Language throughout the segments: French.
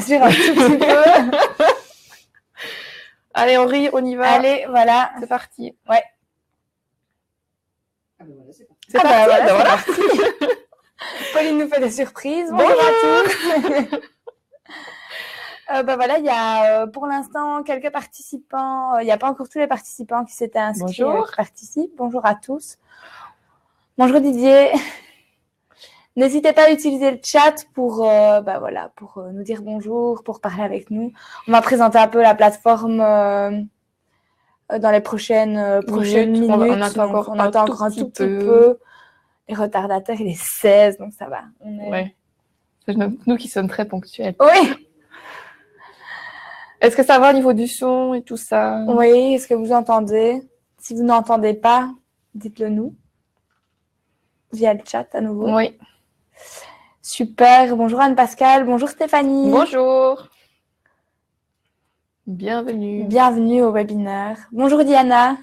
sur un tout petit peu. Allez, Henri, on y va. Allez, voilà. C'est parti. Ouais. Ah ben voilà, c'est parti. C'est parti. Voilà, Ben voilà. c'est parti. Pauline nous fait des surprises. Bonjour. À tous. Voilà, il y a pour l'instant quelques participants. Il n'y a pas encore tous les participants qui s'étaient inscrits qui participent. Bonjour à tous. Bonjour Didier. N'hésitez pas à utiliser le chat pour nous dire bonjour, pour parler avec nous. On va présenter un peu la plateforme dans les prochaines minutes. On attend encore un tout petit peu. Les retardataires, il est 16, donc ça va. Ouais. C'est nous qui sommes très ponctuels. Oui. Est-ce que ça va au niveau du son et tout ça? Oui, est-ce que vous entendez? Si vous n'entendez pas, dites-le nous. Via le chat à nouveau. Oui. Super. Bonjour Anne-Pascale. Bonjour Stéphanie. Bonjour. Bienvenue. Bienvenue au webinaire. Bonjour Diana.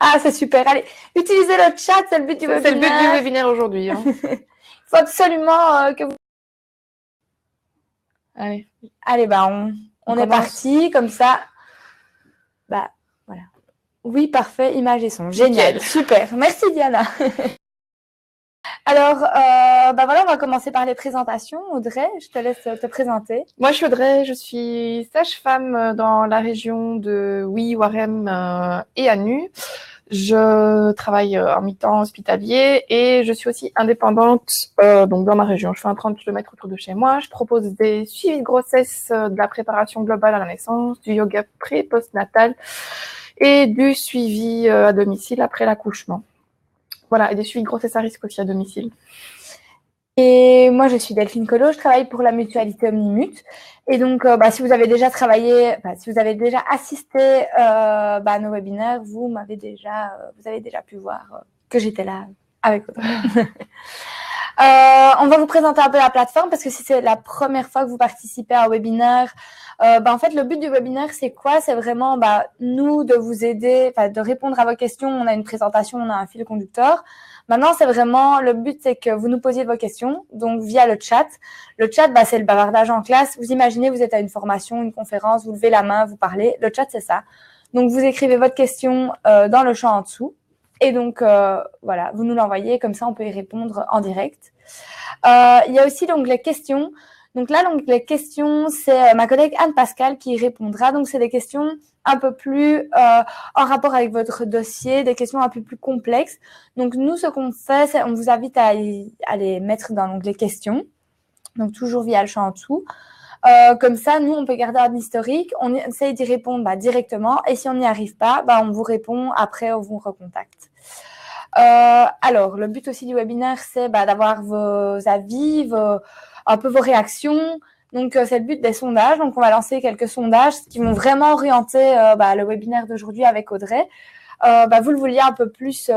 Ah, c'est super. Allez, utilisez le chat, c'est le but du webinaire. C'est le but du webinaire aujourd'hui. Hein. Il faut absolument que vous... Allez, on est parti, comme ça. Voilà. Oui, parfait, image et son. Génial, super. Merci Diana. Alors, on va commencer par les présentations. Audrey, je te laisse te présenter. Moi, je suis Audrey, je suis sage-femme dans la région de Warem et Anu. Je travaille en mi-temps hospitalier et je suis aussi indépendante donc dans ma région. Je fais un 30 km autour de chez moi. Je propose des suivis de grossesse, de la préparation globale à la naissance, du yoga pré- et post-natal et du suivi à domicile après l'accouchement. Voilà, et des suivis de grossesse à risque aussi à domicile. Et moi, je suis Delphine Collot, je travaille pour la mutualité Omnimut. Et donc, si vous avez déjà assisté à nos webinaires, vous avez déjà pu voir que j'étais là avec Audrey. On va vous présenter un peu la plateforme parce que si c'est la première fois que vous participez à un webinaire, en fait, le but du webinaire, c'est quoi? C'est vraiment nous de vous aider, de répondre à vos questions. On a une présentation, on a un fil conducteur. Maintenant, c'est vraiment le but, c'est que vous nous posiez vos questions, donc via le chat. Le chat, c'est le bavardage en classe. Vous imaginez, vous êtes à une formation, une conférence, vous levez la main, vous parlez. Le chat, c'est ça. Donc, vous écrivez votre question dans le champ en dessous. Et donc, vous nous l'envoyez, comme ça, on peut y répondre en direct. Il y a aussi l'onglet questions. Donc là, l'onglet questions, c'est ma collègue Anne-Pascale qui y répondra. Donc, c'est des questions un peu plus en rapport avec votre dossier, des questions un peu plus complexes. Donc, nous, ce qu'on fait, c'est on vous invite à les mettre dans l'onglet questions. Donc, toujours via le champ en dessous. Comme ça, nous, on peut garder un historique. On essaye d'y répondre directement. Et si on n'y arrive pas, on vous répond. Après, on vous recontacte. Alors, le but aussi du webinaire, c'est d'avoir vos avis, un peu vos réactions. Donc, c'est le but des sondages. Donc, on va lancer quelques sondages qui vont vraiment orienter le webinaire d'aujourd'hui avec Audrey. Vous le vouliez un peu plus,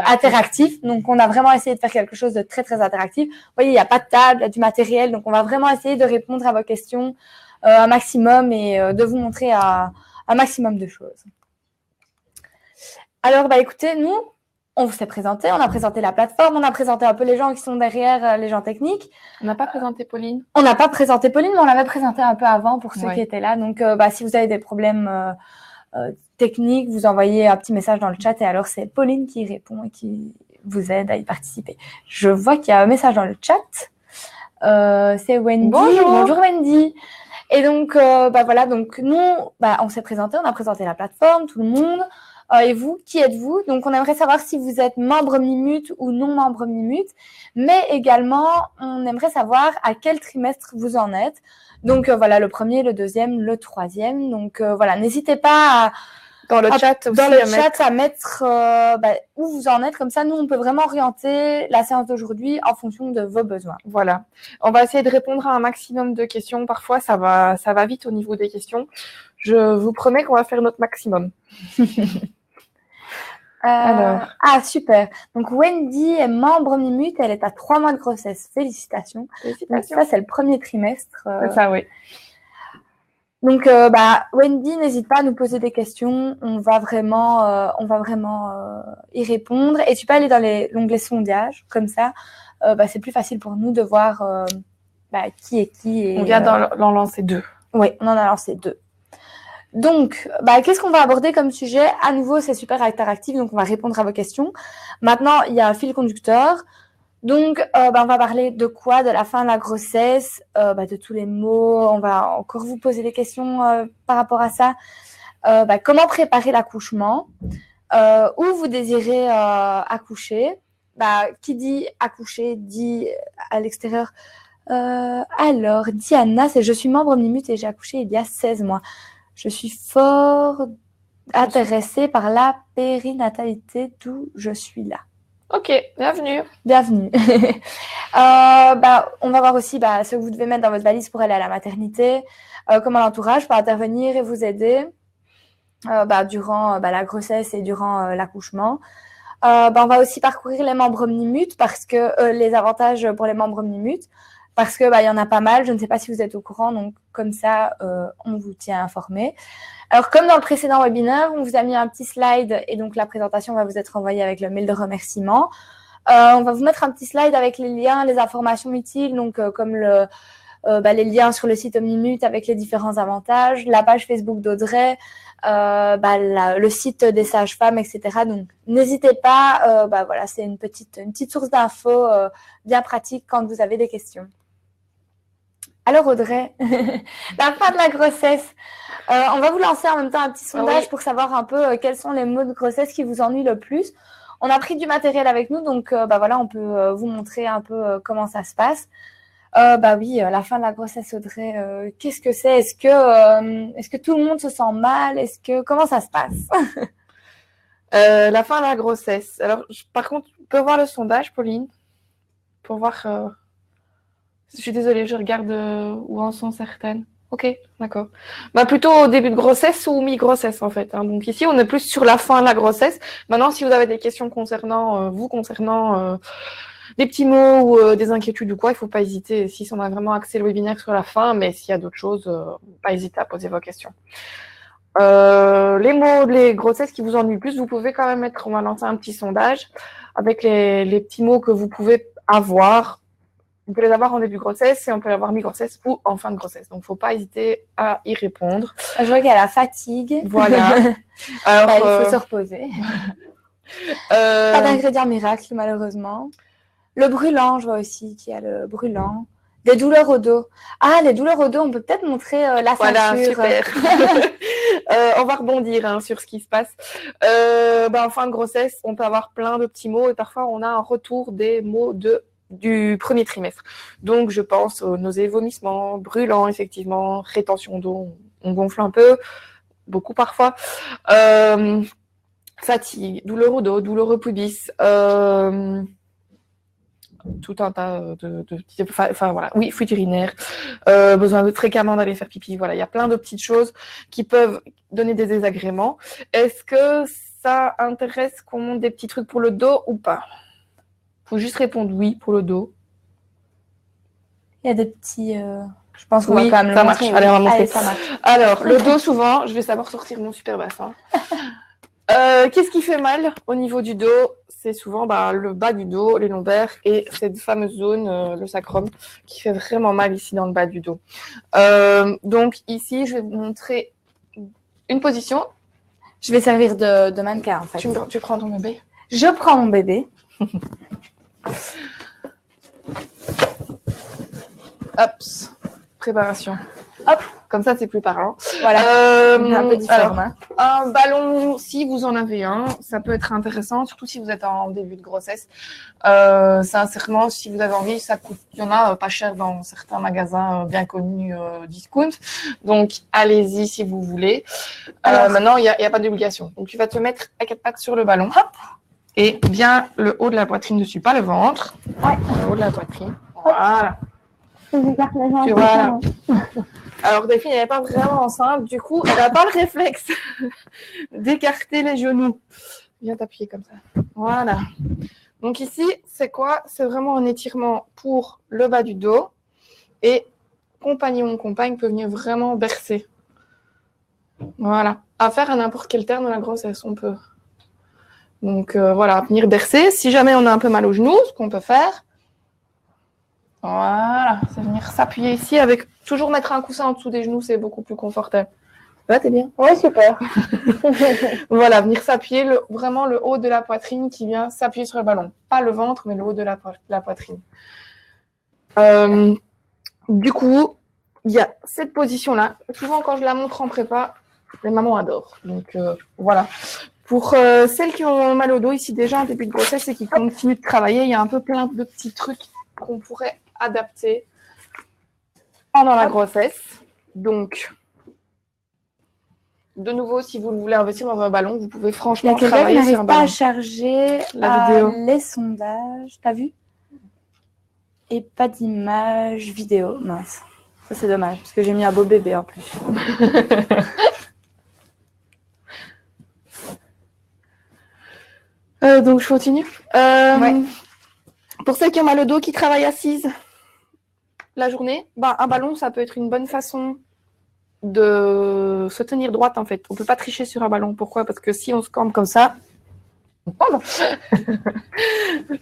interactif. Donc, on a vraiment essayé de faire quelque chose de très, très interactif. Vous voyez, il n'y a pas de table, il y a du matériel. Donc, on va vraiment essayer de répondre à vos questions un maximum et de vous montrer un maximum de choses. Alors, écoutez, nous, on s'est présenté, on a présenté la plateforme, on a présenté un peu les gens qui sont derrière, les gens techniques. On n'a pas présenté Pauline. On n'a pas présenté Pauline, mais on l'avait présenté un peu avant pour ceux qui étaient là. Donc, si vous avez des problèmes techniques, vous envoyez un petit message dans le chat et alors c'est Pauline qui répond et qui vous aide à y participer. Je vois qu'il y a un message dans le chat. C'est Wendy. Bonjour Wendy. Et donc, donc nous, on s'est présenté, on a présenté la plateforme, tout le monde. Et vous, qui êtes-vous? Donc, on aimerait savoir si vous êtes membre Mimut ou non membre Mimut, mais également, on aimerait savoir à quel trimestre vous en êtes. Donc, le premier, le deuxième, le troisième. Donc, n'hésitez pas dans le chat à mettre où vous en êtes. Comme ça, nous, on peut vraiment orienter la séance d'aujourd'hui en fonction de vos besoins. Voilà. On va essayer de répondre à un maximum de questions. Parfois, ça va vite au niveau des questions. Je vous promets qu'on va faire notre maximum. Alors. Ah, super. Donc, Wendy est membre Mimut. Elle est à 3 mois de grossesse. Félicitations. Donc, ça, c'est le premier trimestre. C'est ça, oui. Donc, Wendy, n'hésite pas à nous poser des questions. On va vraiment y répondre. Et tu peux aller dans l'onglet sondage. Comme ça, c'est plus facile pour nous de voir qui est qui. Et, on vient d'en lancer 2. Oui, on en a lancé 2. Donc, qu'est-ce qu'on va aborder comme sujet? À nouveau, c'est super interactif, donc on va répondre à vos questions. Maintenant, il y a un fil conducteur. Donc, on va parler de quoi? De la fin de la grossesse, de tous les mots. On va encore vous poser des questions par rapport à ça. Comment préparer l'accouchement? Où vous désirez accoucher? Qui dit accoucher dit à l'extérieur. Alors, Diana, je suis membre Omnimut et j'ai accouché il y a 16 mois. Je suis fort intéressée par la périnatalité, d'où je suis là. Ok, bienvenue. Bienvenue. On va voir aussi ce que vous devez mettre dans votre valise pour aller à la maternité, comment l'entourage peut intervenir et vous aider durant la grossesse et durant l'accouchement. On va aussi parcourir les membres Omnimut parce que les avantages pour les membres Omnimut, parce que il y en a pas mal. Je ne sais pas si vous êtes au courant, donc comme ça, on vous tient informé. Alors, comme dans le précédent webinaire, on vous a mis un petit slide et donc la présentation va vous être envoyée avec le mail de remerciement. On va vous mettre un petit slide avec les liens, les informations utiles, donc comme les liens sur le site Omnimut avec les différents avantages, la page Facebook d'Audrey, le site des sages-femmes, etc. Donc, n'hésitez pas. C'est une petite source d'infos bien pratique quand vous avez des questions. Alors Audrey, la fin de la grossesse. On va vous lancer en même temps un petit sondage pour savoir un peu quels sont les mots de grossesse qui vous ennuient le plus. On a pris du matériel avec nous, donc on peut vous montrer un peu comment ça se passe. La fin de la grossesse, Audrey, qu'est-ce que c'est? Est-ce que tout le monde se sent mal? Comment ça se passe? La fin de la grossesse. Alors, par contre, tu peux voir le sondage, Pauline, pour voir. Je suis désolée, je regarde où en sont certaines. Ok, d'accord. Plutôt au début de grossesse ou mi-grossesse en fait. Donc ici, on est plus sur la fin de la grossesse. Maintenant, si vous avez des questions concernant des petits mots ou des inquiétudes ou quoi, il ne faut pas hésiter. Si on a vraiment axé le webinaire sur la fin, mais s'il y a d'autres choses, pas hésiter à poser vos questions. Les mots, les grossesses qui vous ennuient le plus, vous pouvez quand même mettre, on va lancer un petit sondage avec les petits mots que vous pouvez avoir. On peut les avoir en début de grossesse et on peut les avoir mi-grossesse ou en fin de grossesse. Donc, il ne faut pas hésiter à y répondre. Je vois qu'il y a la fatigue. Voilà. Alors, il faut se reposer. Pas d'ingrédient miracle, malheureusement. Le brûlant, je vois aussi qu'il y a le brûlant. Des douleurs au dos. Ah, les douleurs au dos, on peut peut-être montrer la ceinture. Voilà, super. On va rebondir sur ce qui se passe. En fin de grossesse, on peut avoir plein de petits mots et parfois, on a un retour des mots du premier trimestre. Donc, je pense aux nausées, vomissements, brûlants, effectivement, rétention d'eau, on gonfle un peu, beaucoup parfois. Fatigue, douleur au dos, douleur au pubis, tout un tas de fuite urinaire, besoin de fréquemment d'aller faire pipi. Voilà, il y a plein de petites choses qui peuvent donner des désagréments. Est-ce que ça intéresse qu'on monte des petits trucs pour le dos ou pas? Faut juste répondre oui pour le dos. Il y a des petits... Je pense qu'on va quand même ça marche. Allez, on va montrer. Allez, ça marche. Alors, le dos, souvent, je vais savoir sortir mon super bassin. Qu'est-ce qui fait mal au niveau du dos? C'est souvent le bas du dos, les lombaires et cette fameuse zone, le sacrum, qui fait vraiment mal ici dans le bas du dos. Donc ici, je vais vous montrer une position. Je vais servir de mannequin en fait. Tu prends ton bébé? Je prends mon bébé. Hop, préparation. Hop, comme ça c'est plus parlant. Voilà, un peu différent. Alors, un ballon, si vous en avez un, ça peut être intéressant, surtout si vous êtes en début de grossesse. Sincèrement, si vous avez envie, ça coûte. Il y en a pas cher dans certains magasins bien connus discount. Donc, allez-y si vous voulez. Maintenant, il n'y a pas d'obligation. Donc, tu vas te mettre à 4 pattes sur le ballon. Hop. Et bien le haut de la poitrine dessus, pas le ventre. Ouais. Le haut de la poitrine. Voilà. Tu vois. Alors, Delphine, elle n'est pas vraiment enceinte. Du coup, elle n'a pas le réflexe d'écarter les genoux. Viens t'appuyer comme ça. Voilà. Donc ici, c'est quoi? C'est vraiment un étirement pour le bas du dos. Et compagnon ou compagne peut venir vraiment bercer. Voilà. À faire à n'importe quel terme de la grossesse, on peut. Donc voilà, venir bercer. Si jamais on a un peu mal au genou, ce qu'on peut faire, Voilà, c'est venir s'appuyer ici avec toujours mettre un coussin en dessous des genoux, c'est beaucoup plus confortable. Ouais, t'es bien. Oui, super. Voilà, venir s'appuyer vraiment le haut de la poitrine qui vient s'appuyer sur le ballon. Pas le ventre, mais le haut de la poitrine. Du coup, il y a cette position-là. Souvent, quand je la montre en prépa, les mamans adorent. Donc, voilà. Pour celles qui ont mal au dos, ici déjà en début de grossesse et qui continuent de travailler, il y a un peu plein de petits trucs qu'on pourrait adapter pendant la grossesse. Donc, de nouveau, si vous voulez investir dans un ballon, vous pouvez franchement travailler sur un ballon. Il y a quelqu'un qui n'arrive pas à charger la vidéo. Les sondages. T'as vu? Et pas d'image vidéo. Mince. Ça, c'est dommage, parce que j'ai mis un beau bébé en plus. Donc, je continue. Ouais. Pour celles qui ont mal au dos, qui travaillent assises la journée, un ballon, ça peut être une bonne façon de se tenir droite, en fait. On ne peut pas tricher sur un ballon. Pourquoi? Parce que si on se campe comme ça, on tombe.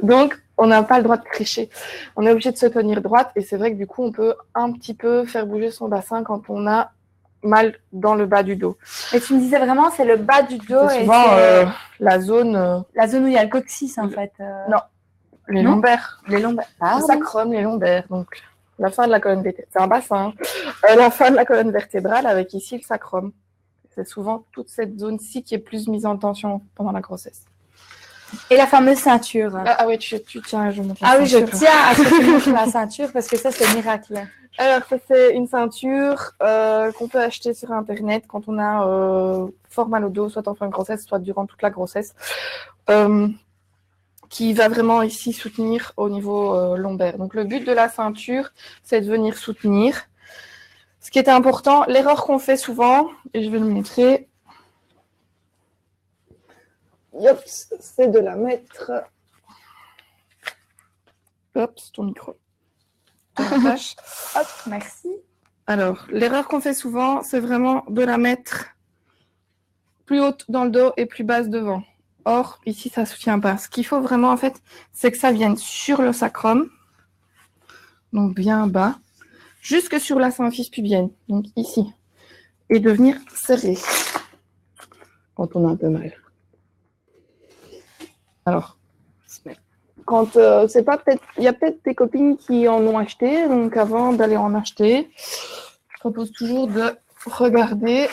Donc, on n'a pas le droit de tricher. On est obligé de se tenir droite. Et c'est vrai que du coup, on peut un petit peu faire bouger son bassin quand on a mal dans le bas du dos. Et tu me disais vraiment, c'est le bas du dos. C'est souvent la zone où il y a le coccyx, en fait. Non, les lombaires. Les lombaires. Le sacrum, les lombaires. Donc, la fin de la colonne vertébrale. C'est un bassin. La fin de la colonne vertébrale avec ici le sacrum. C'est souvent toute cette zone-ci qui est plus mise en tension pendant la grossesse. Et la fameuse ceinture. Ah oui, tu tiens, je montre la ceinture. Ah oui, je tiens à ce que tu montres la ceinture parce que ça, c'est miracle. Alors, ça, c'est une ceinture qu'on peut acheter sur Internet quand on a fort mal au dos, soit en fin de grossesse, soit durant toute la grossesse, qui va vraiment ici soutenir au niveau lombaire. Donc, le but de la ceinture, c'est de venir soutenir. Ce qui est important, l'erreur qu'on fait souvent, et je vais le montrer, c'est de la mettre... Hop, c'est ton micro. Hop, merci. Alors, l'erreur qu'on fait souvent, c'est vraiment de la mettre plus haute dans le dos et plus basse devant. Or, ici, ça ne soutient pas. Ce qu'il faut vraiment, en fait, c'est que ça vienne sur le sacrum, donc bien bas, jusque sur la symphyse pubienne, donc ici, et de venir serrer quand on a un peu mal. Alors, quand c'est pas peut-être, il y a peut-être des copines qui en ont acheté, donc avant d'aller en acheter, je propose toujours de regarder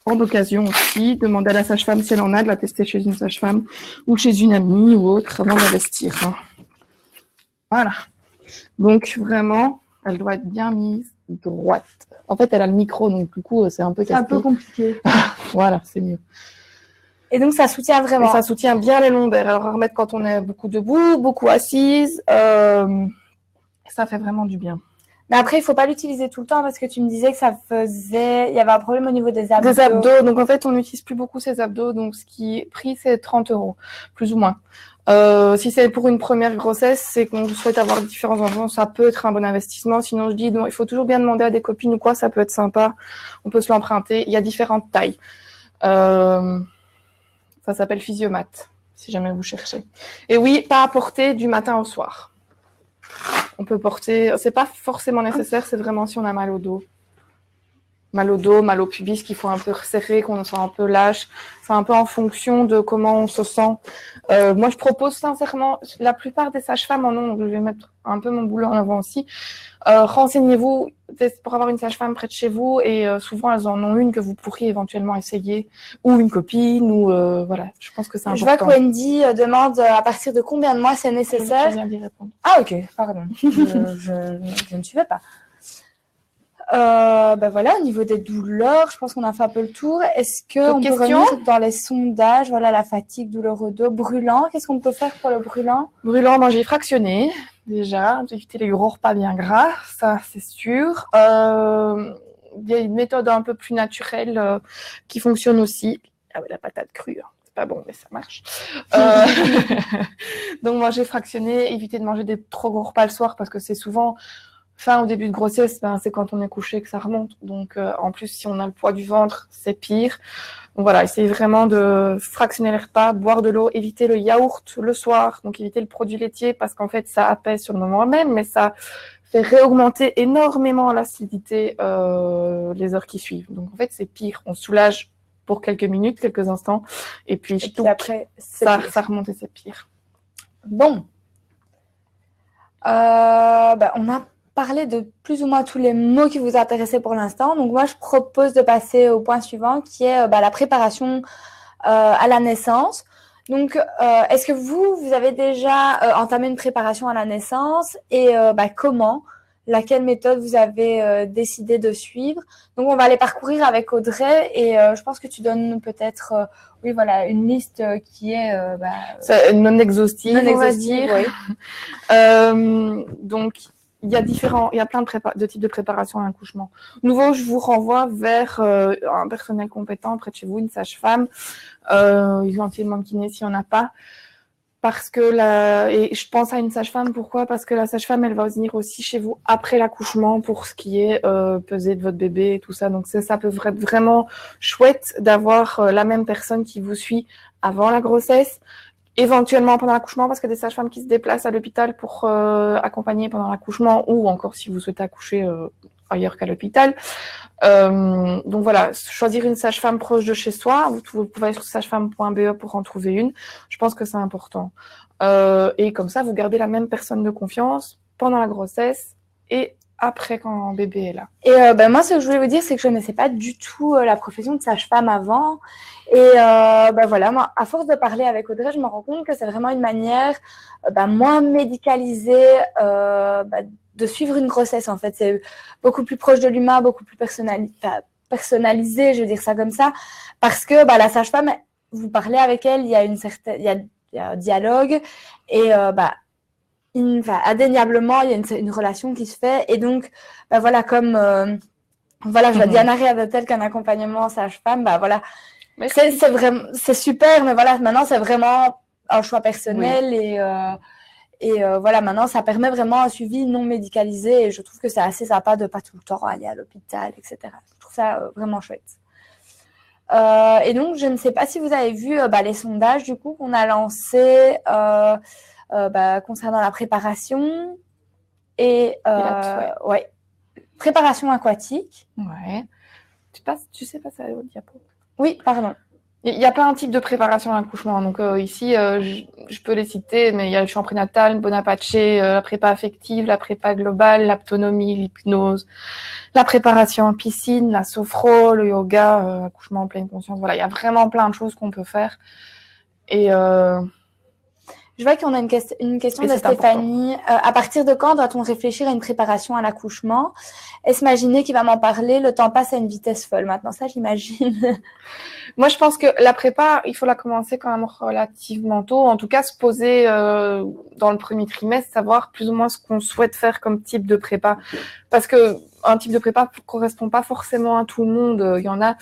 en occasion aussi, demander à la sage-femme si elle en a, de la tester chez une sage-femme ou chez une amie ou autre avant d'investir. Voilà. Donc vraiment, elle doit être bien mise droite. En fait, elle a le micro, donc du coup, c'est un peu casse-pied. C'est un peu compliqué. Voilà, c'est mieux. Et donc, ça soutient vraiment. Et ça soutient bien les lombaires. Alors, à remettre quand on est beaucoup debout, beaucoup assise, ça fait vraiment du bien. Mais après, il ne faut pas l'utiliser tout le temps parce que tu me disais que ça faisait... Il y avait un problème au niveau des abdos. Des abdos. Donc, en fait, on n'utilise plus beaucoup ces abdos. Donc, ce qui est pris, c'est 30 €, plus ou moins. Si c'est pour une première grossesse, c'est qu'on souhaite avoir différents enfants, ça peut être un bon investissement. Sinon, je dis, non, il faut toujours bien demander à des copines ou quoi, ça peut être sympa. On peut se l'emprunter. Il y a différentes tailles. Ça s'appelle Physiomat, si jamais vous cherchez. Et oui, pas à porter du matin au soir. On peut porter, c'est pas forcément nécessaire, c'est vraiment si on a mal au dos. Mal au dos, mal au pubis, qu'il faut un peu resserrer, qu'on soit un peu lâche. C'est un peu en fonction de comment on se sent. Moi, je propose sincèrement, la plupart des sages-femmes en ont, donc je vais mettre un peu mon boulot en avant aussi. Renseignez-vous pour avoir une sage-femme près de chez vous et souvent elles en ont une que vous pourriez éventuellement essayer ou une copine ou voilà, je pense que c'est important. Je vois que Wendy demande à partir de combien de mois c'est nécessaire. Je viens d'y répondre. Ah ok, pardon, je ne suivais pas. Voilà, au niveau des douleurs, je pense qu'on a fait un peu le tour. Est-ce qu'on peut revenir dans les sondages? Voilà, la fatigue, douleur au dos, brûlant. Qu'est-ce qu'on peut faire pour le brûlant? Brûlant, manger fractionné, déjà. Éviter les gros repas bien gras, ça c'est sûr. Il y a une méthode un peu plus naturelle qui fonctionne aussi. Ah ouais, la patate crue, hein. C'est pas bon, mais ça marche. Donc manger fractionné, éviter de manger des trop gros repas le soir parce que c'est souvent... fin ou début de grossesse, c'est quand on est couché que ça remonte. Donc, en plus, si on a le poids du ventre, c'est pire. Donc voilà, essayez vraiment de fractionner les repas, boire de l'eau, éviter le yaourt le soir, donc éviter le produit laitier parce qu'en fait, ça apaise sur le moment même, mais ça fait réaugmenter énormément l'acidité les heures qui suivent. Donc en fait, c'est pire. On soulage pour quelques minutes, quelques instants, et puis après, ça remonte et c'est pire. Bon. On a parlé de plus ou moins tous les mots qui vous intéressaient pour l'instant. Donc moi, je propose de passer au point suivant qui est la préparation à la naissance. Donc, est-ce que vous avez déjà entamé une préparation à la naissance et comment, laquelle méthode vous avez décidé de suivre? Donc, on va les parcourir avec Audrey et je pense que tu donnes peut-être une liste qui est non exhaustive, on va dire. Oui. Donc, il y a plein de types de préparation à l'accouchement. Nouveau, je vous renvoie vers un personnel compétent près de chez vous, une sage-femme, éventuellement kiné s'il n'y en a pas. Parce que et je pense à une sage-femme, pourquoi? Parce que la sage-femme, elle va venir aussi chez vous après l'accouchement pour ce qui est pesée de votre bébé et tout ça. Donc ça peut être vraiment chouette d'avoir la même personne qui vous suit avant la grossesse, éventuellement pendant l'accouchement, parce que des sages-femmes qui se déplacent à l'hôpital pour accompagner pendant l'accouchement, ou encore si vous souhaitez accoucher ailleurs qu'à l'hôpital. Donc voilà, choisir une sage-femme proche de chez soi. Vous pouvez aller sur sagefemme.be pour en trouver une. Je pense que c'est important. Et comme ça, vous gardez la même personne de confiance pendant la grossesse et après quand bébé est là. Et moi, ce que je voulais vous dire, c'est que je ne connaissais pas du tout la profession de sage-femme avant. Et moi, à force de parler avec Audrey, je me rends compte que c'est vraiment une manière moins médicalisée de suivre une grossesse. En fait, c'est beaucoup plus proche de l'humain, beaucoup plus personnalisé, je veux dire ça comme ça, parce que la sage-femme, vous parlez avec elle, il y a un dialogue et indéniablement, il y a une relation qui se fait. Et donc, comme je vois Diana Riadotel qu'un accompagnement sage-femme, c'est super, mais voilà, maintenant, c'est vraiment un choix personnel. Oui. Et maintenant, ça permet vraiment un suivi non médicalisé. Et je trouve que c'est assez sympa de pas tout le temps aller à l'hôpital, etc. Je trouve ça vraiment chouette. Et donc, je ne sais pas si vous avez vu les sondages du coup qu'on a lancés concernant la préparation et préparation aquatique. Ouais. Tu sais passer au diapo? Oui, pardon. Il y a plein de types de préparation à l'accouchement. Donc ici, je peux les citer, mais il y a le chant prénatal, Bonaparte, la prépa affective, la prépa globale, l'aptonomie, l'hypnose, la préparation en piscine, la sophro, le yoga, accouchement en pleine conscience. Voilà, il y a vraiment plein de choses qu'on peut faire. Et je vois qu'on a une question de Stéphanie. À partir de quand doit-on réfléchir à une préparation à l'accouchement? Est-ce imaginer qu'il va m'en parler? Le temps passe à une vitesse folle. Maintenant, ça, j'imagine. Moi, je pense que la prépa, il faut la commencer quand même relativement tôt. En tout cas, se poser dans le premier trimestre, savoir plus ou moins ce qu'on souhaite faire comme type de prépa. Parce que un type de prépa ne correspond pas forcément à tout le monde. Il y en a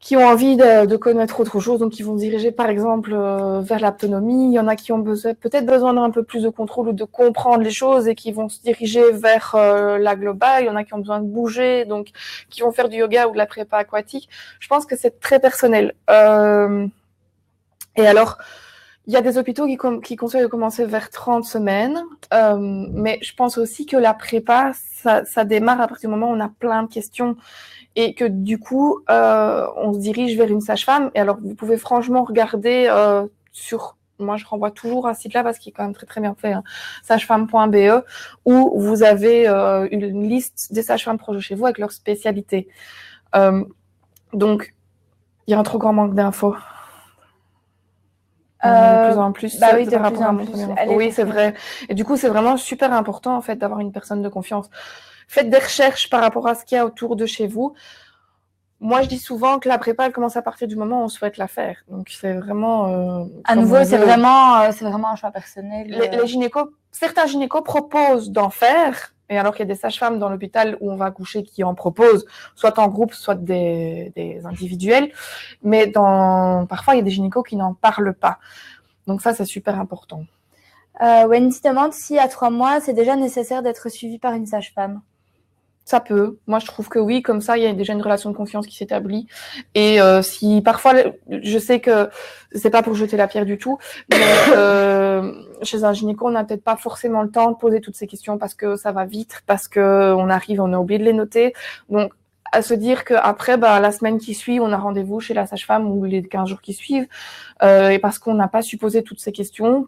qui ont envie de connaître autre chose, donc qui vont se diriger par exemple vers l'aptonomie. Il y en a qui ont peut-être besoin d'un peu plus de contrôle ou de comprendre les choses et qui vont se diriger vers la globale. Il y en a qui ont besoin de bouger, donc qui vont faire du yoga ou de la prépa aquatique. Je pense que c'est très personnel. Et alors, il y a des hôpitaux qui conseillent de commencer vers 30 semaines, mais je pense aussi que la prépa, ça démarre à partir du moment où on a plein de questions. Et que du coup, on se dirige vers une sage-femme. Et alors, vous pouvez franchement regarder moi je renvoie toujours à ce site-là parce qu'il est quand même très très bien fait, sagefemme.be, où vous avez une liste des sages-femmes proches de chez vous avec leur spécialité. Donc, il y a un trop grand manque d'infos. De plus en plus, par rapport à mon premier enfant. Oui, c'est vrai. Et du coup, c'est vraiment super important en fait d'avoir une personne de confiance. Faites des recherches par rapport à ce qu'il y a autour de chez vous. Moi, je dis souvent que la prépa, elle commence à partir du moment où on souhaite la faire. Donc, c'est vraiment... à nouveau, c'est vraiment un choix personnel. Certains gynécos proposent d'en faire. Et alors qu'il y a des sages-femmes dans l'hôpital où on va accoucher qui en proposent, soit en groupe, soit des individuels. Mais parfois, il y a des gynécos qui n'en parlent pas. Donc ça, c'est super important. Wendy demande si à 3 mois, c'est déjà nécessaire d'être suivi par une sage-femme. Ça peut. Moi, je trouve que oui, comme ça, il y a déjà une relation de confiance qui s'établit. Et si parfois, je sais que c'est pas pour jeter la pierre du tout, mais chez un gynéco, on n'a peut-être pas forcément le temps de poser toutes ces questions parce que ça va vite, parce que on arrive, on a oublié de les noter. Donc, à se dire qu'après, la semaine qui suit, on a rendez-vous chez la sage-femme ou les 15 jours qui suivent, et parce qu'on n'a pas su poser toutes ces questions,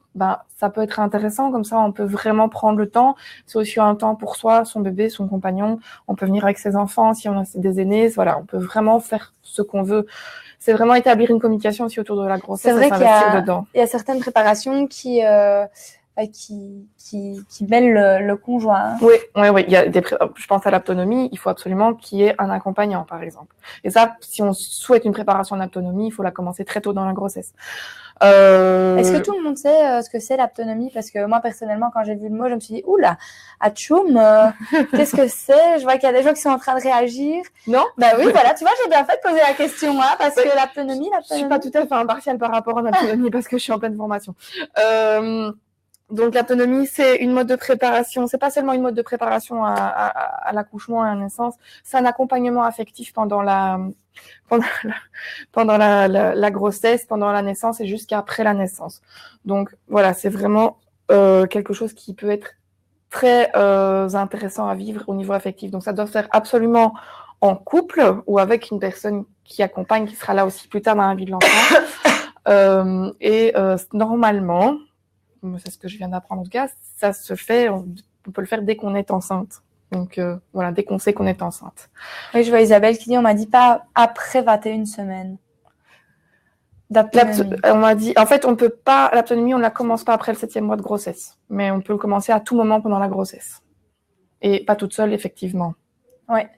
ça peut être intéressant. Comme ça, on peut vraiment prendre le temps. C'est aussi un temps pour soi, son bébé, son compagnon. On peut venir avec ses enfants si on a des aînés. Voilà, on peut vraiment faire ce qu'on veut. C'est vraiment établir une communication aussi autour de la grossesse. C'est vrai qu'il y a certaines préparations qui mêlent le conjoint. Oui. Il y a je pense à l'autonomie. Il faut absolument qu'il y ait un accompagnant, par exemple. Et ça, si on souhaite une préparation en autonomie, il faut la commencer très tôt dans la grossesse. Est-ce que tout le monde sait ce que c'est l'autonomie? Parce que moi, personnellement, quand j'ai vu le mot, je me suis dit, oula, atchoum, qu'est-ce que c'est? Je vois qu'il y a des gens qui sont en train de réagir. Non? Oui, voilà, tu vois, j'ai bien fait de poser la question, hein, parce que l'autonomie... Je suis pas tout à fait impartiale par rapport à l'autonomie parce que je suis en pleine formation. Donc, l'autonomie, c'est une mode de préparation. C'est pas seulement une mode de préparation à l'accouchement et à la naissance. C'est un accompagnement affectif pendant la grossesse, pendant la naissance et jusqu'après la naissance. Donc, voilà, c'est vraiment quelque chose qui peut être très intéressant à vivre au niveau affectif. Donc, ça doit se faire absolument en couple ou avec une personne qui accompagne, qui sera là aussi plus tard dans la vie de l'enfant. Normalement, c'est ce que je viens d'apprendre en tout cas, ça se fait, on peut le faire dès qu'on est enceinte. Donc voilà, dès qu'on sait qu'on est enceinte. Oui, je vois Isabelle qui dit, on m'a dit pas après 21 semaines. On m'a dit, en fait, on peut pas, l'autonomie, on la commence pas après le 7e mois de grossesse, mais on peut le commencer à tout moment pendant la grossesse. Et pas toute seule, effectivement. Ouais.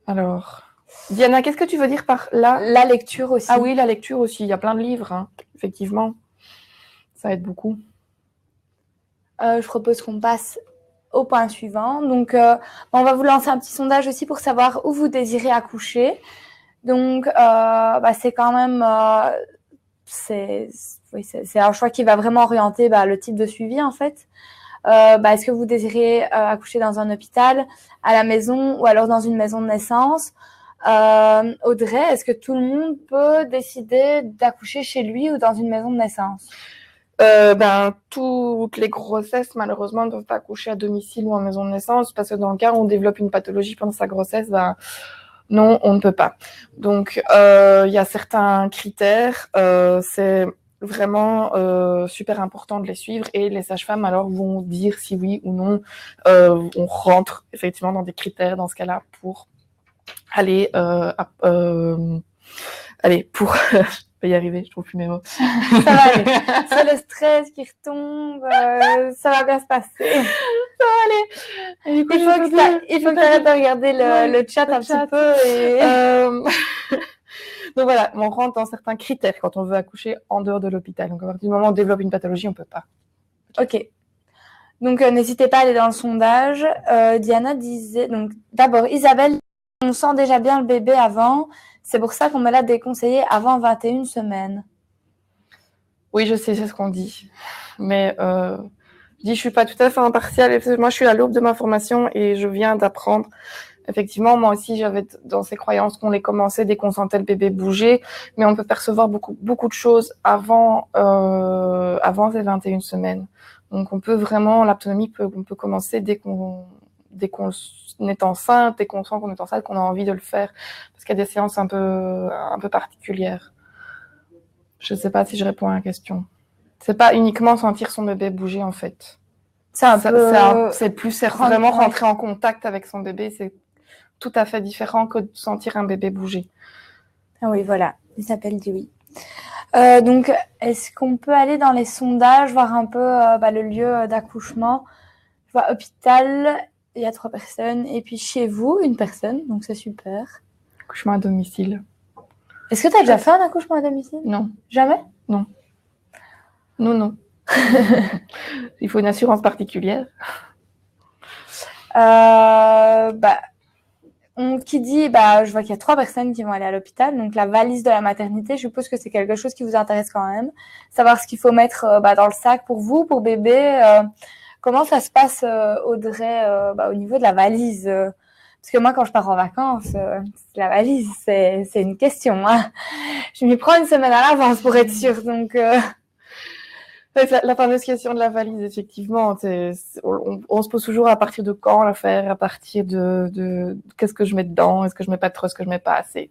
Alors, Diana, qu'est-ce que tu veux dire par là? La lecture aussi. Ah oui, la lecture aussi. Il y a plein de livres, hein, effectivement. Ça aide beaucoup. Je propose qu'on passe au point suivant. Donc, on va vous lancer un petit sondage aussi pour savoir où vous désirez accoucher. Donc, c'est quand même... c'est un choix qui va vraiment orienter le type de suivi, en fait. Est-ce que vous désirez accoucher dans un hôpital, à la maison ou alors dans une maison de naissance? Audrey, est-ce que tout le monde peut décider d'accoucher chez lui ou dans une maison de naissance? Toutes les grossesses, malheureusement, ne doivent pas accoucher à domicile ou en maison de naissance, parce que dans le cas où on développe une pathologie pendant sa grossesse, non, on ne peut pas. Donc, il y a certains critères, c'est vraiment super important de les suivre, et les sages-femmes alors vont dire si oui ou non on rentre effectivement dans des critères dans ce cas-là pour aller pour je vais y arriver, je trouve plus mes mots. Ça va aller. C'est le stress qui retombe, ça va bien se passer. Ça va aller. Et du coup, il faut que tu arrêtes de regarder le chat un petit peu. Donc voilà, on rentre dans certains critères quand on veut accoucher en dehors de l'hôpital. Donc à partir du moment où on développe une pathologie, on peut pas. Ok. Donc n'hésitez pas à aller dans le sondage. Diana disait, donc d'abord Isabelle, on sent déjà bien le bébé avant. C'est pour ça qu'on me l'a déconseillé avant 21 semaines. Oui, je sais, c'est ce qu'on dit. Mais je suis pas tout à fait impartiale. Moi, je suis à l'aube de ma formation et je viens d'apprendre. Effectivement, moi aussi, j'avais dans ces croyances qu'on les commençait dès qu'on sentait le bébé bouger. Mais on peut percevoir beaucoup de choses avant ces 21 semaines. Donc, on peut vraiment, l'autonomie, on peut commencer dès qu'on est enceinte, dès qu'on sent qu'on est enceinte, qu'on a envie de le faire. Parce qu'il y a des séances un peu particulières. Je ne sais pas si je réponds à la question. C'est pas uniquement sentir son bébé bouger, en fait. C'est vraiment rentrer en contact avec son bébé. C'est tout à fait différent que de sentir un bébé bouger. Ah oui, voilà. Il s'appelle dit oui. Donc, est-ce qu'on peut aller dans les sondages, voir un peu le lieu d'accouchement? Je vois hôpital, il y a 3 personnes. Et puis chez vous, 1 personne. Donc, c'est super. Accouchement à domicile. Est-ce que tu as déjà fait un accouchement à domicile? Non. Jamais? Non. Non. Il faut une assurance particulière. On qui dit, bah, je vois qu'il y a 3 personnes qui vont aller à l'hôpital, donc la valise de la maternité, je suppose que c'est quelque chose qui vous intéresse quand même. Savoir ce qu'il faut mettre dans le sac pour vous, pour bébé. Comment ça se passe, Audrey, au niveau de la valise parce que moi, quand je pars en vacances, la valise, c'est une question. Hein. Je m'y prends une semaine à l'avance pour être sûre, donc... La fameuse question de la valise, effectivement, on se pose toujours à partir de quand la faire, à partir de qu'est-ce que je mets dedans, est-ce que je mets pas trop, est-ce que je mets pas assez.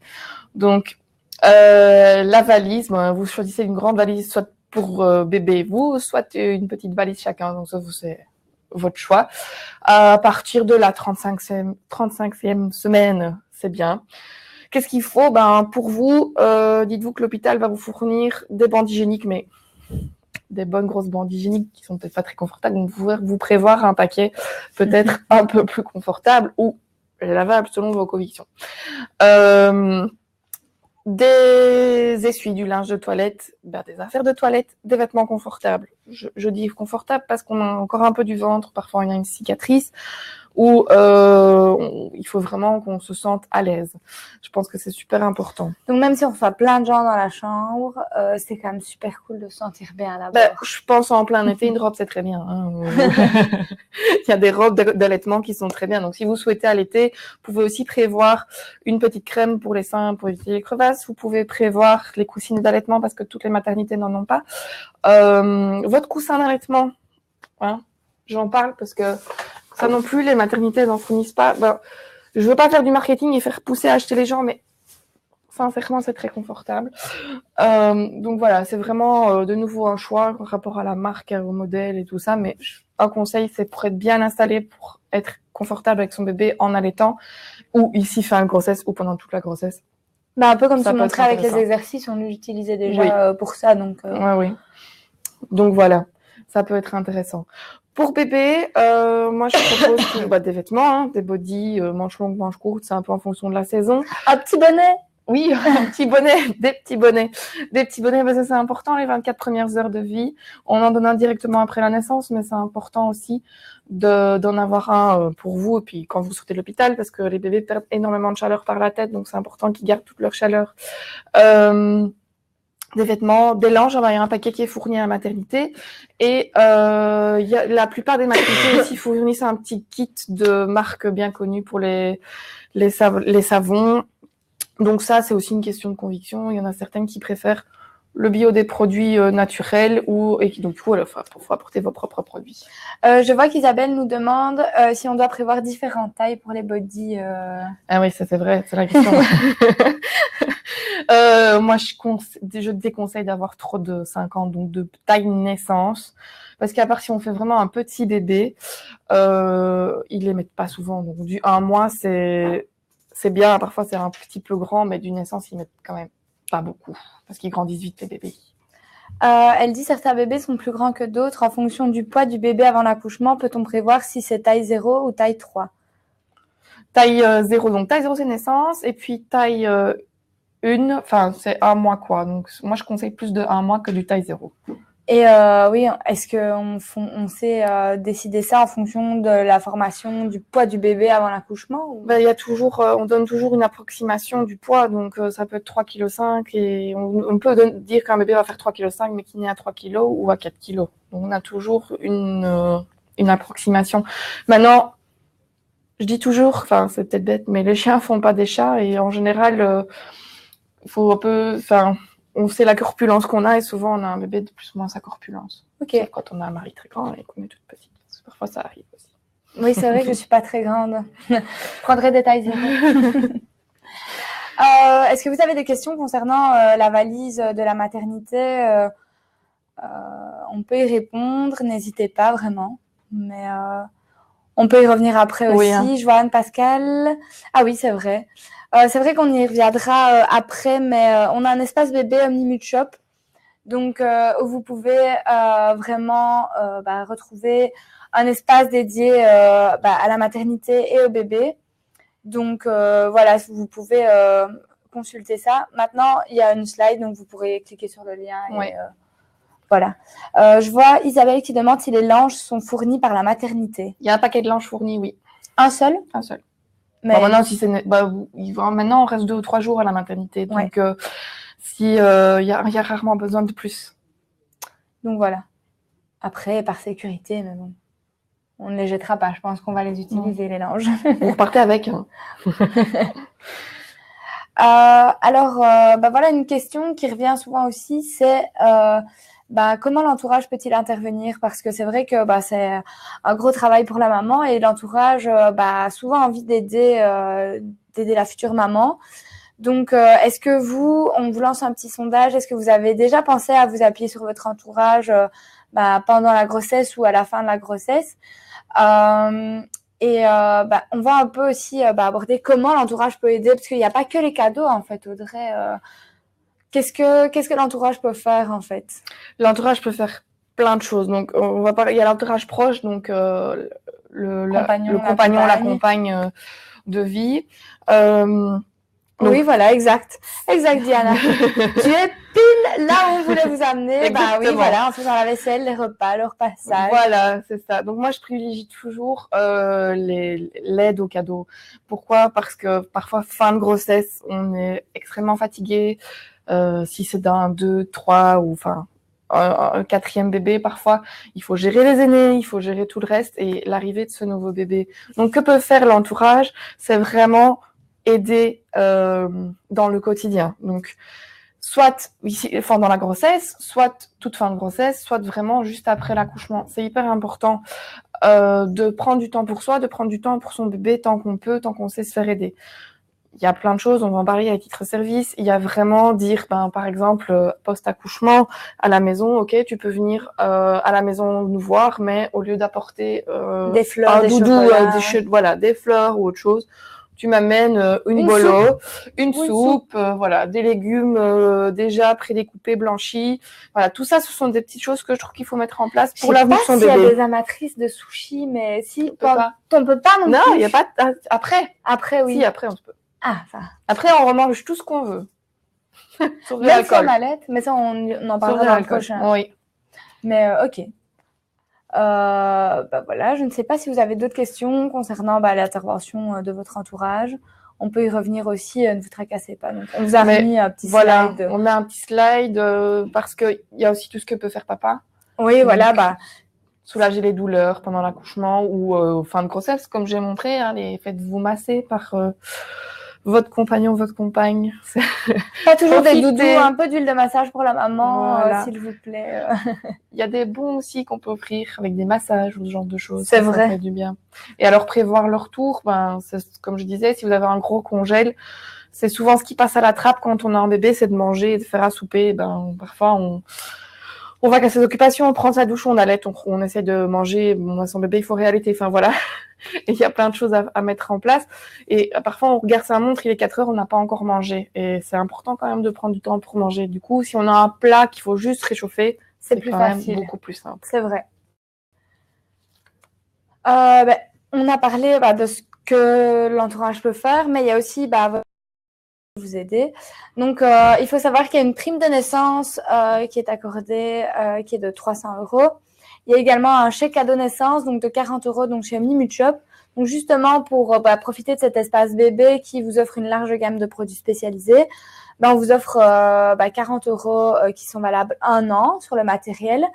Donc, la valise, vous choisissez une grande valise, soit pour bébé vous, soit une petite valise chacun, donc ça, c'est votre choix. À partir de la 35e semaine, c'est bien. Qu'est-ce qu'il faut? Pour vous, dites-vous que l'hôpital va vous fournir des bandes hygiéniques, mais des bonnes grosses bandes hygiéniques qui sont peut-être pas très confortables, donc vous pouvez vous prévoir un paquet peut-être un peu plus confortable ou lavable selon vos convictions. Des essuies, du linge de toilette, des affaires de toilette, des vêtements confortables. Je dis confortable parce qu'on a encore un peu du ventre, parfois il y a une cicatrice, où il faut vraiment qu'on se sente à l'aise. Je pense que c'est super important. Donc même si on reçoit plein de gens dans la chambre, c'est quand même super cool de se sentir bien là-bas. Je pense en plein été, une robe c'est très bien. Hein. Il y a des robes d'allaitement qui sont très bien. Donc si vous souhaitez allaiter, vous pouvez aussi prévoir une petite crème pour les seins pour éviter les crevasses. Vous pouvez prévoir les coussines d'allaitement parce que toutes les maternités n'en ont pas. Votre coussin d'allaitement, hein, j'en parle parce que ça non plus, les maternités n'en fournissent pas. Je veux pas faire du marketing et faire pousser à acheter les gens, mais sincèrement, c'est très confortable. Donc voilà, c'est vraiment de nouveau un choix par rapport à la marque, au modèle et tout ça. Mais un conseil, c'est pour être bien installé, pour être confortable avec son bébé en allaitant ou ici fin de grossesse ou pendant toute la grossesse. Un peu comme tu montrais avec les exercices, on l'utilisait déjà pour ça. Donc, oui. Donc voilà, ça peut être intéressant. Pour bébé, moi je propose des vêtements, des bodys, manches longues, manches courtes, c'est un peu en fonction de la saison. Un petit bonnet. Oui, un petit bonnet, des petits bonnets. Des petits bonnets, parce que c'est important, les 24 premières heures de vie. On en donne un directement après la naissance, mais c'est important aussi d'en avoir un pour vous, et puis quand vous sortez de l'hôpital, parce que les bébés perdent énormément de chaleur par la tête, donc c'est important qu'ils gardent toute leur chaleur. Des vêtements, des linges, il y a un paquet qui est fourni à la maternité. Et la plupart des maternités aussi fournissent un petit kit de marques bien connues pour les savons. Donc ça, c'est aussi une question de conviction. Il y en a certaines qui préfèrent le bio des produits naturels et qui donc du coup, il faut apporter vos propres produits. Je vois qu'Isabelle nous demande si on doit prévoir différentes tailles pour les bodys. Ah oui, ça c'est vrai, c'est la question. Moi, je déconseille d'avoir trop de 50, donc de taille naissance. Parce qu'à part si on fait vraiment un petit bébé, ils les mettent pas souvent. Donc du 1 mois, c'est bien. Parfois, c'est un petit peu grand, mais du naissance, ils mettent quand même pas beaucoup. Parce qu'ils grandissent vite, les bébés. Elle dit certains bébés sont plus grands que d'autres. En fonction du poids du bébé avant l'accouchement, peut-on prévoir si c'est taille 0 ou taille 3? Taille 0, donc taille 0, c'est naissance. Et puis taille 1, c'est 1 mois, quoi. Donc moi, je conseille plus de 1 mois que du taille 0. Et oui, est-ce qu'on sait décider ça en fonction de la formation du poids du bébé avant l'accouchement ou... Il y a toujours, on donne toujours une approximation du poids, donc ça peut être 3,5 kg et on peut dire qu'un bébé va faire 3,5 kg mais qu'il naît à 3 kg ou à 4 kg. Donc on a toujours une approximation. Maintenant, je dis toujours, c'est peut-être bête, mais les chiens font pas des chats et en général, il faut un peu, on sait la corpulence qu'on a et souvent on a un bébé de plus ou moins sa corpulence. Ok. Sauf quand on a un mari très grand et qu'on est toute petite. Parce que parfois ça arrive aussi. Oui, c'est vrai que je suis pas très grande. Je prendrai des tailles 0. Est-ce que vous avez des questions concernant la valise de la maternité? On peut y répondre, n'hésitez pas vraiment. Mais on peut y revenir après aussi. Oui, hein. Joanne, Pascal. Ah oui, c'est vrai. C'est vrai qu'on y reviendra après, mais on a un espace bébé Omnimute Shop, donc où vous pouvez vraiment retrouver un espace dédié à la maternité et au bébé. Donc voilà, vous pouvez consulter ça. Maintenant, il y a une slide, donc vous pourrez cliquer sur le lien. Et, ouais. Voilà. Je vois Isabelle qui demande si les linges sont fournis par la maternité. Il y a un paquet de linge fourni, oui. Un seul? Un seul. Mais maintenant, si c'est maintenant, on reste 2 ou 3 jours à la maternité. Donc, il y a rarement besoin de plus. Donc, voilà. Après, par sécurité, mais bon, on ne les jettera pas. Je pense qu'on va les utiliser, les linges. Vous repartez avec. Hein. Alors, voilà, une question qui revient souvent aussi, c'est comment l'entourage peut-il intervenir? Parce que c'est vrai que c'est un gros travail pour la maman et l'entourage a souvent envie d'aider la future maman. Donc, est-ce que on vous lance un petit sondage, est-ce que vous avez déjà pensé à vous appuyer sur votre entourage pendant la grossesse ou à la fin de la grossesse? On va un peu aussi aborder comment l'entourage peut aider, parce qu'il n'y a pas que les cadeaux, en fait, Audrey. Qu'est-ce que l'entourage peut faire, en fait? L'entourage peut faire plein de choses. Donc, on va parler, il y a l'entourage proche, donc le compagnon, la compagne de vie. Donc... Oui, voilà, exact, Diana. Tu es pile là où on voulait vous amener. Exactement. Oui, voilà, en faisant la vaisselle, les repas, le repassage. Voilà, c'est ça. Donc moi, je privilégie toujours l'aide aux cadeaux. Pourquoi? Parce que parfois, fin de grossesse, on est extrêmement fatigué. Si c'est d'un 2, 3 ou enfin un 4e bébé, parfois, il faut gérer les aînés, il faut gérer tout le reste et l'arrivée de ce nouveau bébé. Donc, que peut faire l'entourage? C'est vraiment aider dans le quotidien. Donc, soit pendant la grossesse, soit toute fin de grossesse, soit vraiment juste après l'accouchement. C'est hyper important de prendre du temps pour soi, de prendre du temps pour son bébé tant qu'on peut, tant qu'on sait se faire aider. Il y a plein de choses, on va en parler à titre service. Il y a vraiment dire, par exemple, post-accouchement, à la maison, ok, tu peux venir à la maison nous voir, mais au lieu d'apporter des fleurs, un doudou, des fleurs ou autre chose, tu m'amènes une bolo, une soupe, des légumes déjà prédécoupés, blanchis. Voilà, tout ça, ce sont des petites choses que je trouve qu'il faut mettre en place pour l'avenir de son bébé. Je sais pas s'il y a des amatrices de sushi, mais si, on peut pas non plus. Non, il n'y a pas... Après. Après, oui. Si, après, on peut. Ah, ça. Après, on remange tout ce qu'on veut. Sauf de l'alcool. Mais ça, on en parlera dans le prochain. Oui. Mais ok. Voilà, je ne sais pas si vous avez d'autres questions concernant l'intervention de votre entourage. On peut y revenir aussi, ne vous tracassez pas. Donc, on vous a mis un petit slide. On met un petit slide parce qu'il y a aussi tout ce que peut faire papa. Oui, donc, voilà. Soulager les douleurs pendant l'accouchement ou fin de grossesse, comme j'ai montré. Faites-vous masser par votre compagnon, votre compagne. Pas toujours des doudous, un peu d'huile de massage pour la maman, s'il vous plaît. Il y a des bons aussi qu'on peut offrir avec des massages ou ce genre de choses. C'est vrai. Ça fait du bien. Et alors, prévoir le retour, comme je disais, si vous avez un gros congèle, c'est souvent ce qui passe à la trappe quand on a un bébé, c'est de manger et de faire à souper. Parfois, on va qu'à ses occupations, on prend sa douche, on allait, on essaie de manger, son bébé, il faut réallaiter, enfin voilà. Et il y a plein de choses à mettre en place. Et parfois, on regarde sa montre, il est 4 heures, on n'a pas encore mangé. Et c'est important quand même de prendre du temps pour manger. Du coup, si on a un plat qu'il faut juste réchauffer, c'est plus quand facile. Même beaucoup plus simple. C'est vrai. On a parlé de ce que l'entourage peut faire, mais il y a aussi vous aider. Donc, il faut savoir qu'il y a une prime de naissance qui est accordée, qui est de 300 €. Il y a également un chèque cadeau naissance, donc de 40 € donc chez Omnimute. Donc, justement, pour profiter de cet espace bébé qui vous offre une large gamme de produits spécialisés, on vous offre 40 € qui sont valables 1 an sur le matériel.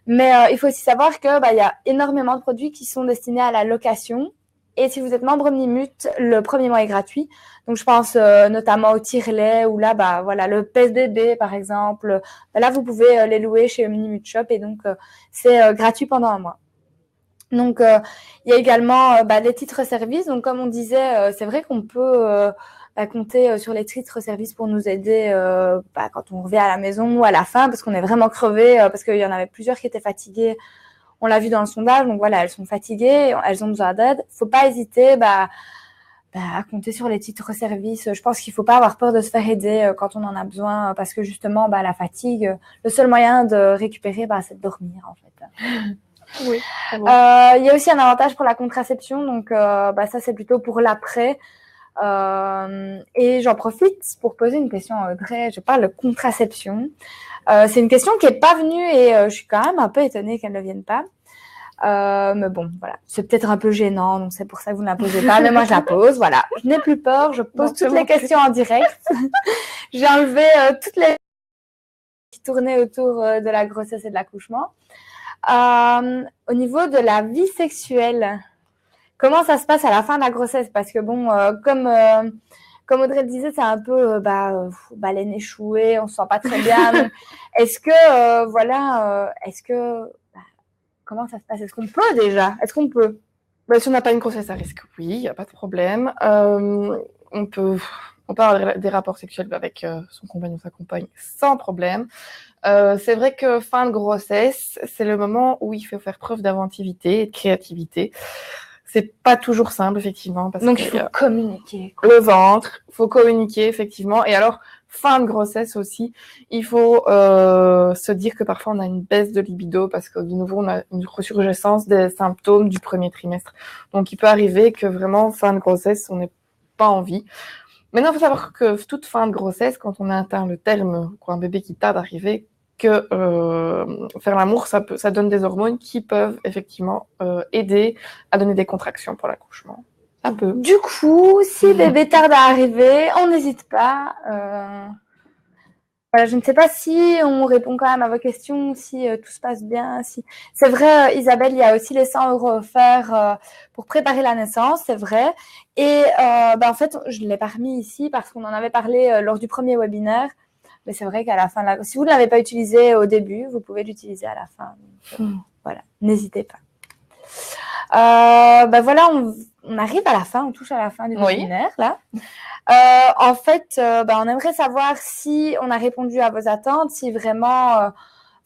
Mais il faut aussi savoir que il y a énormément de produits qui sont destinés à la location. Et si vous êtes membre Omnimute, le premier mois est gratuit. Donc, je pense notamment au tire-lait ou là, le pèse-bébé, par exemple. Là, vous pouvez les louer chez Omnimute Shop et donc, c'est gratuit pendant 1 mois. Donc, il y a également les titres-services. Donc, comme on disait, c'est vrai qu'on peut compter sur les titres-services pour nous aider quand on revient à la maison ou à la fin parce qu'on est vraiment crevé, parce qu'il y en avait plusieurs qui étaient fatigués. On l'a vu dans le sondage, donc voilà, elles sont fatiguées, elles ont besoin d'aide. Faut pas hésiter à compter sur les titres-services. Je pense qu'il faut pas avoir peur de se faire aider quand on en a besoin, parce que justement, la fatigue, le seul moyen de récupérer, c'est de dormir en fait. Oui. Il y a aussi un avantage pour la contraception, donc ça c'est plutôt pour l'après. Et j'en profite pour poser une question à Audrey. Je parle de contraception. C'est une question qui est pas venue et je suis quand même un peu étonnée qu'elle ne vienne pas. Mais bon, voilà, c'est peut-être un peu gênant, donc c'est pour ça que vous ne la posez pas. Mais moi, je la pose, voilà. Je n'ai plus peur, je pose toutes les questions en direct. J'ai enlevé toutes les qui tournaient autour de la grossesse et de l'accouchement. Au niveau de la vie sexuelle, comment ça se passe à la fin de la grossesse? Parce que bon, comme Audrey le disait, c'est un peu baleine échouée, on se sent pas très bien. Donc, est-ce que, comment ça se passe? Est-ce qu'on peut déjà? Est-ce qu'on peut? Si on n'a pas une grossesse à risque, oui, il n'y a pas de problème. On peut avoir des rapports sexuels avec son compagnon ou sa compagne sans problème. C'est vrai que fin de grossesse, c'est le moment où il faut faire preuve d'inventivité et de créativité. C'est pas toujours simple, effectivement. Donc, il faut communiquer. Le ventre, il faut communiquer, effectivement. Et alors, fin de grossesse aussi, il faut se dire que parfois on a une baisse de libido parce que de nouveau on a une ressurgescence des symptômes du premier trimestre. Donc il peut arriver que vraiment fin de grossesse on n'ait pas envie. Maintenant il faut savoir que toute fin de grossesse, quand on a atteint le terme, quoi, un bébé qui tarde d'arriver, que faire l'amour ça donne des hormones qui peuvent effectivement aider à donner des contractions pour l'accouchement. Un peu. Du coup, si bébé tarde à arriver, on n'hésite pas. Voilà, je ne sais pas si on répond quand même à vos questions, si tout se passe bien. Si... C'est vrai, Isabelle, il y a aussi les 100 € offerts pour préparer la naissance, c'est vrai. Et en fait, je ne l'ai pas remis ici parce qu'on en avait parlé lors du premier webinaire. Mais c'est vrai qu'à la fin, si vous ne l'avez pas utilisé au début, vous pouvez l'utiliser à la fin. Donc, voilà, n'hésitez pas. Voilà, on arrive à la fin, on touche à la fin du webinaire là. En fait, on aimerait savoir si on a répondu à vos attentes, si vraiment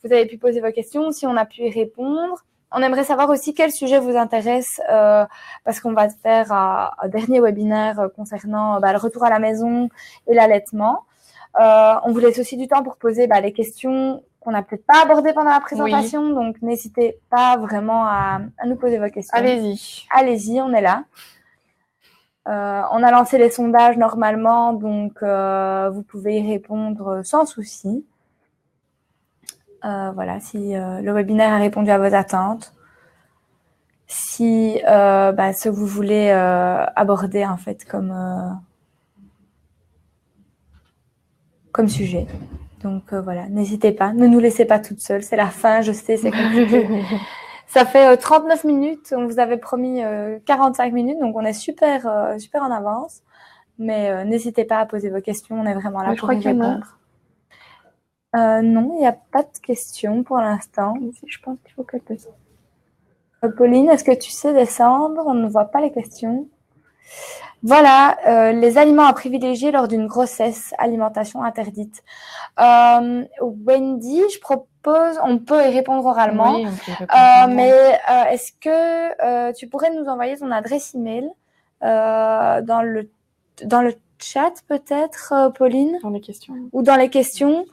vous avez pu poser vos questions, si on a pu y répondre. On aimerait savoir aussi quel sujet vous intéresse parce qu'on va faire un dernier webinaire concernant le retour à la maison et l'allaitement. On vous laisse aussi du temps pour poser les questions qu'on n'a peut-être pas abordées pendant la présentation. Oui. Donc, n'hésitez pas vraiment à nous poser vos questions. Allez-y. Allez-y, on est là. On a lancé les sondages normalement, donc vous pouvez y répondre sans souci. Voilà, si le webinaire a répondu à vos attentes. Si ce que vous voulez aborder en fait comme sujet. Donc voilà, n'hésitez pas, ne nous laissez pas toutes seules, c'est la fin, je sais, c'est compliqué. Ça fait 39 minutes, on vous avait promis 45 minutes, donc on est super en avance. Mais n'hésitez pas à poser vos questions, on est vraiment là pour y répondre. Non, il n'y a pas de questions pour l'instant. Je pense qu'il faut qu'elle descende. Pauline, est-ce que tu sais descendre? On ne voit pas les questions. Voilà, les aliments à privilégier lors d'une grossesse, alimentation interdite. Wendy, je propose, on peut y répondre oralement, oui, mais est-ce que tu pourrais nous envoyer ton adresse email dans le chat peut-être, Pauline? Dans les questions. Ou dans les questions.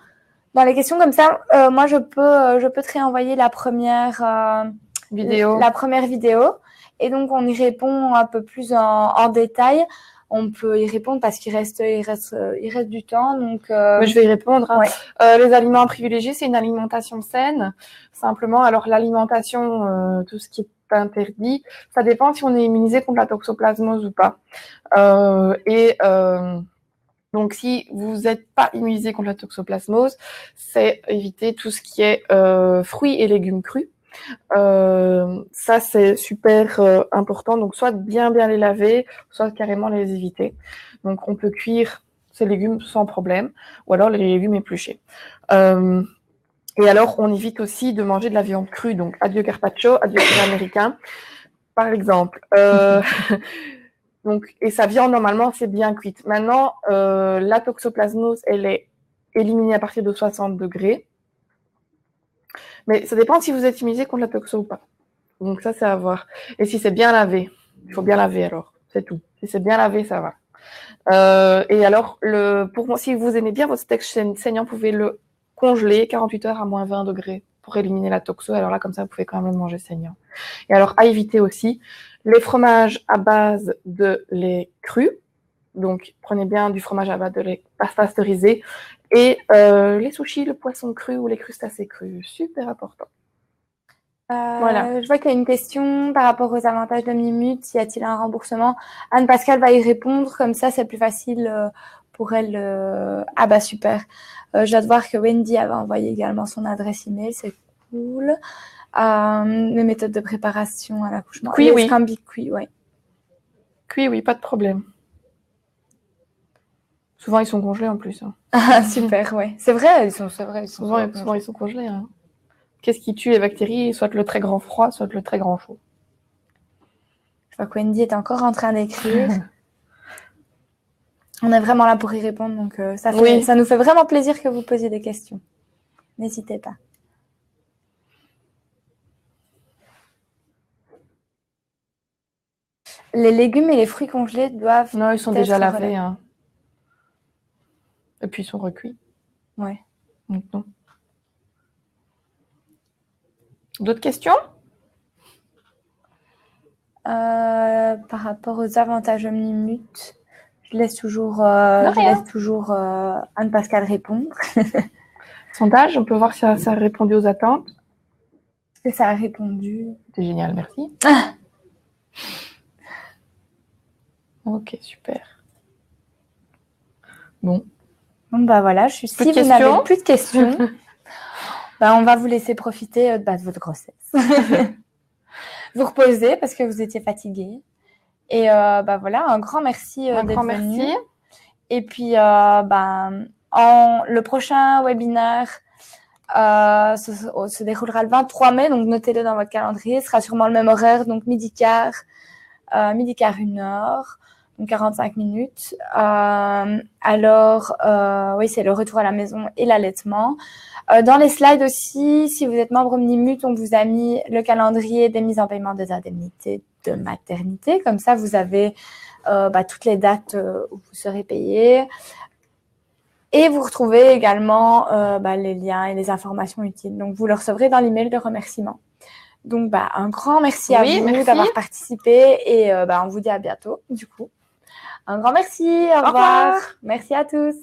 Dans les questions comme ça, moi je peux te réenvoyer la première vidéo. La première vidéo. Et donc, on y répond un peu plus en détail. On peut y répondre parce qu'il reste du temps. Donc, je vais y répondre. Hein. Ouais. Les aliments privilégiés, c'est une alimentation saine. Simplement, alors l'alimentation, tout ce qui est interdit, ça dépend si on est immunisé contre la toxoplasmose ou pas. Donc, si vous n'êtes pas immunisé contre la toxoplasmose, c'est éviter tout ce qui est fruits et légumes crus. Ça c'est super important, donc soit bien les laver, soit carrément les éviter. Donc on peut cuire ces légumes sans problème, ou alors les légumes épluchés. Et alors on évite aussi de manger de la viande crue, donc adieu carpaccio, adieu poulet américain, par exemple. Donc, et sa viande normalement c'est bien cuite. Maintenant la toxoplasmose elle est éliminée à partir de 60 degrés. Mais ça dépend si vous êtes immunisé contre la toxo ou pas. Donc ça, c'est à voir. Et si c'est bien lavé, il faut bien laver alors, c'est tout. Si c'est bien lavé, ça va. Et alors, pour moi, si vous aimez bien votre steak saignant, vous pouvez le congeler 48 heures à moins 20 degrés pour éliminer la toxo. Alors là, comme ça, vous pouvez quand même le manger saignant. Et alors, à éviter aussi, les fromages à base de lait cru. Donc, prenez bien du fromage à base de lait pasteurisé. Et les sushis, le poisson cru ou les crustacés crus, super important. Voilà. Je vois qu'il y a une question par rapport aux avantages de Minimut. Y a-t-il un remboursement? Anne-Pascale va y répondre. Comme ça, c'est plus facile pour elle. Ah bah super. Je viens de voir que Wendy avait envoyé également son adresse email. C'est cool. Les méthodes de préparation à l'accouchement. Cuit, Les oui. scambi cuit, ouais. Cuit, oui, pas de problème. Souvent, ils sont congelés en plus. Hein. Ah, super, ouais. C'est vrai, Souvent, ils sont congelés. Hein. Qu'est-ce qui tue les bactéries? Soit le très grand froid, soit le très grand chaud. Je vois que Wendy est encore en train d'écrire. On est vraiment là pour y répondre, donc ça nous fait vraiment plaisir que vous posiez des questions. N'hésitez pas. Les légumes et les fruits congelés doivent... Non, ils sont déjà lavés. Hein. Et puis, ils sont recuits. Ouais. Donc, non. D'autres questions? Par rapport aux avantages Omnimut, je laisse toujours Anne-Pascale répondre. Sondage, on peut voir si ça a répondu aux attentes. Est-ce que ça a répondu? C'est génial, merci. Ok, super. Bon. Bon, bah voilà, si vous n'avez plus de questions, bah, on va vous laisser profiter de votre grossesse. Vous reposer parce que vous étiez fatigué. Et bah voilà, un grand merci d'être venu. Merci. Et puis, le prochain webinaire se déroulera le 23 mai, donc notez-le dans votre calendrier. Ce sera sûrement le même horaire, donc midi-quart, 1h, donc 45 minutes. Oui, c'est le retour à la maison et l'allaitement. Dans les slides aussi, si vous êtes membre Minimut, on vous a mis le calendrier des mises en paiement des indemnités de maternité. Comme ça, vous avez toutes les dates où vous serez payé. Et vous retrouvez également les liens et les informations utiles. Donc, vous le recevrez dans l'email de remerciement. Donc, un grand merci à vous d'avoir participé et on vous dit à bientôt, du coup. Un grand merci. Au revoir. Merci à tous.